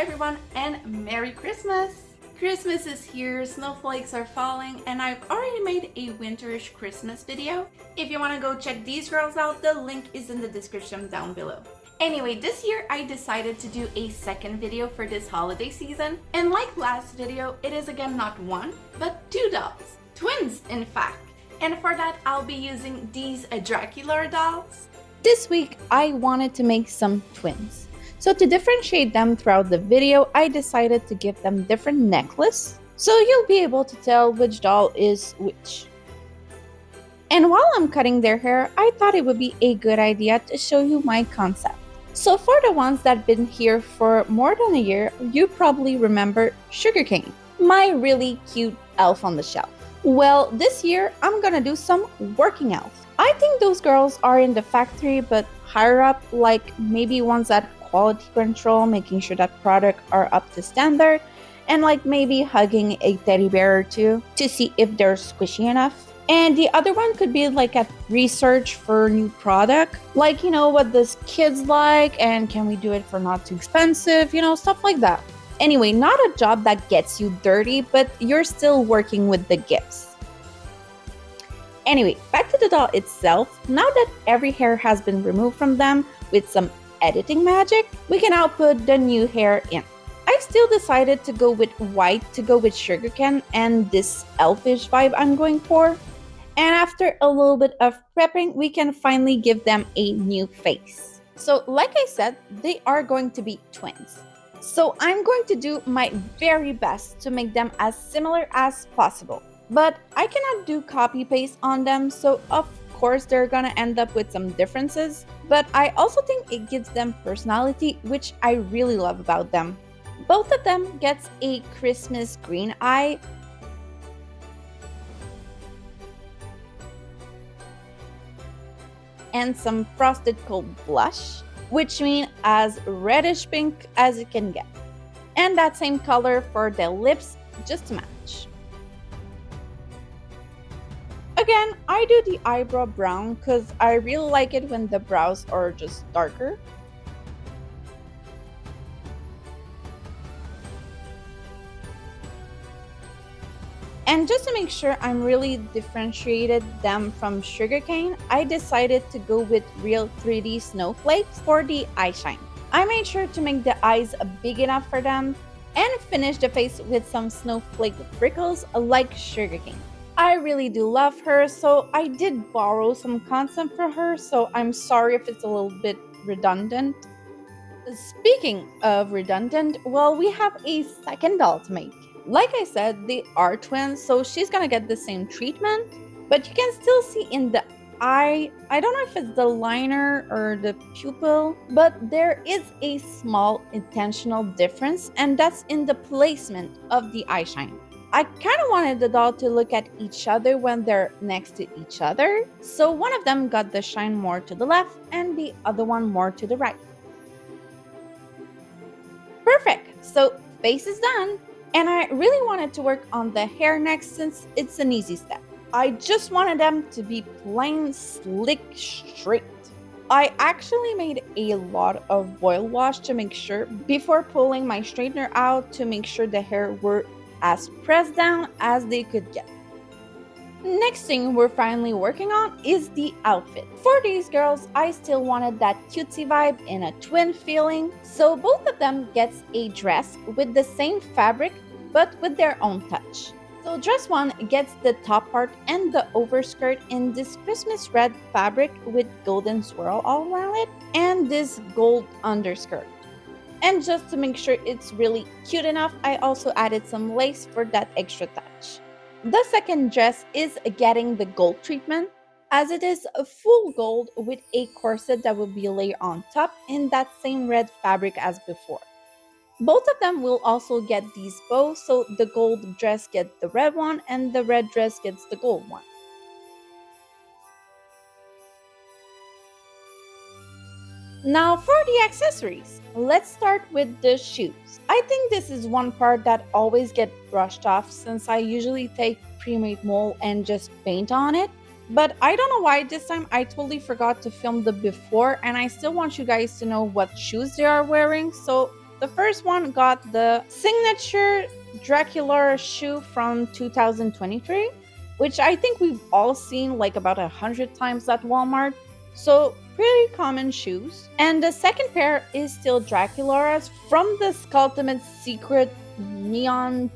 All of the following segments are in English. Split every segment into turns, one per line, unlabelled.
everyone, and Merry Christmas! Christmas is here, snowflakes are falling, and I've already made a winterish Christmas video. If you want to go check these girls out, the link is in the description down below. Anyway, this year I decided to do a second video for this holiday season, and like last video, it is again not one, but two dolls. Twins, in fact. And for that, I'll be using these Dracula dolls. This week, I wanted to make some twins. So to differentiate them throughout the video, I decided to give them different necklaces, so you'll be able to tell which doll is which. And while I'm cutting their hair, I thought it would be a good idea to show you my concept. So for the ones that have been here for more than a year, you probably remember Sugarcane, my really cute elf on the shelf. Well, this year, I'm gonna do some working elves. I think those girls are in the factory, but higher up, like maybe ones that quality control, making sure that products are up to standard, and like maybe hugging a teddy bear or two to see if they're squishy enough. And the other one could be like at research for new product, like what does kids like and can we do it for not too expensive, stuff like that. Anyway, not a job that gets you dirty, but you're still working with the gifts. Anyway, back to the doll itself. Now that every hair has been removed from them with some editing magic, we can now put the new hair in. I still decided to go with white to go with Sugarcane and this elfish vibe I'm going for. And after a little bit of prepping, we can finally give them a new face. So like I said, they are going to be twins. So I'm going to do my very best to make them as similar as possible. But I cannot do copy paste on them, so of course they're gonna end up with some differences. But I also think it gives them personality, which I really love about them. Both of them gets a Christmas green eye, and some frosted cold blush, which means as reddish pink as it can get. And that same color for the lips, just to match. Again, I do the eyebrow brown because I really like it when the brows are just darker. And just to make sure I'm really differentiated them from Sugarcane, I decided to go with real 3D snowflakes for the eye shine. I made sure to make the eyes big enough for them and finish the face with some snowflake prickles like Sugarcane. I really do love her, so I did borrow some concept from her, so I'm sorry if it's a little bit redundant. Speaking of redundant, well, we have a second doll to make. Like I said, they are twins, so she's gonna get the same treatment, but you can still see in the eye, I don't know if it's the liner or the pupil, but there is a small intentional difference, and that's in the placement of the eye shine. I kind of wanted the doll to look at each other when they're next to each other, so one of them got the shine more to the left and the other one more to the right. Perfect! So face is done. And I really wanted to work on the hair next since it's an easy step. I just wanted them to be plain, slick, straight. I actually made a lot of boil wash to make sure before pulling my straightener out to make sure the hair were as pressed down as they could get. Next thing we're finally working on is the outfit. For these girls, I still wanted that cutesy vibe in a twin feeling, so both of them gets a dress with the same fabric but with their own touch. So dress one gets the top part and the overskirt in this Christmas red fabric with golden swirl all around it and this gold underskirt. And just to make sure it's really cute enough, I also added some lace for that extra touch. The second dress is getting the gold treatment, as it is a full gold with a corset that will be layered on top in that same red fabric as before. Both of them will also get these bows, so the gold dress gets the red one and the red dress gets the gold one. Now for the accessories, let's start with the shoes. I think this is one part that always gets brushed off since I usually take pre-made mold and just paint on it. But I don't know why this time I totally forgot to film the before, and I still want you guys to know what shoes they are wearing. So The first one got the signature Dracula shoe from 2023, which I think we've all seen like about 100 times at Walmart. So, pretty common shoes. And the second pair is still Dracula's from the Sculptimate Secret Neon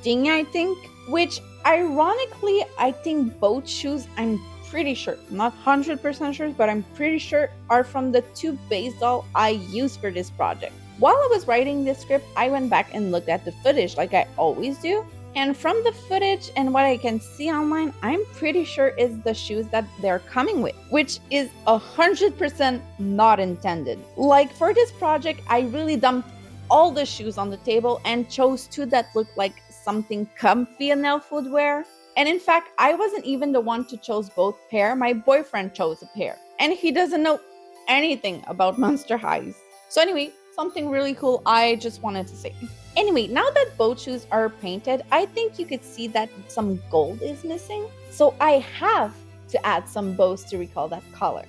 thing, I think, which ironically, I think both shoes, I'm pretty sure, not 100% sure, but I'm pretty sure are from the two base doll I used for this project. While I was writing this script, I went back and looked at the footage like I always do. And from the footage and what I can see online, I'm pretty sure is the shoes that they're coming with, which is 100% not intended. Like for this project, I really dumped all the shoes on the table and chose two that looked like something comfy in elf would wear. And in fact, I wasn't even the one to choose both pair. My boyfriend chose a pair, and he doesn't know anything about Monster Highs. So anyway, something really cool I just wanted to say. Anyway, now that both shoes are painted, I think you could see that some gold is missing. So I have to add some bows to recall that color.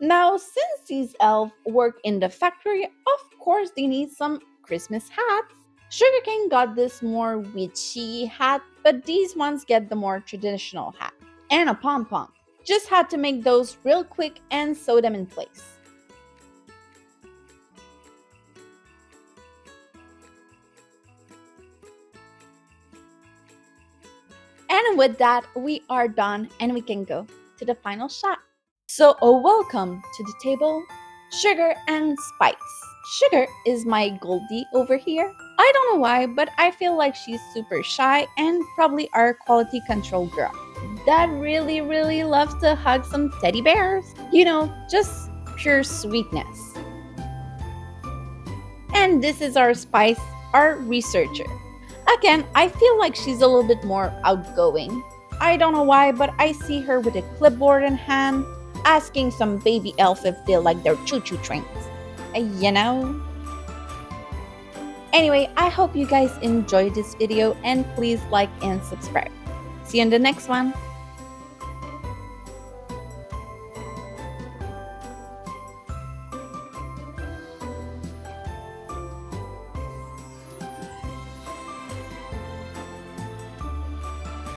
Now, since these elves work in the factory, of course they need some Christmas hats. Sugarcane got this more witchy hat, but these ones get the more traditional hat. And a pom-pom. Just had to make those real quick and sew them in place. And with that, we are done and we can go to the final shot. So, welcome to the table, Sugar and Spice. Sugar is my Goldie over here. I don't know why, but I feel like she's super shy and probably our quality control girl that really loves to hug some teddy bears. You know, just pure sweetness. And this is our Spice, our researcher. Again, I feel like she's a little bit more outgoing. I don't know why, but I see her with a clipboard in hand, asking some baby elf if they like their choo-choo trains. You know? Anyway, I hope you guys enjoyed this video and please like and subscribe. See you in the next one.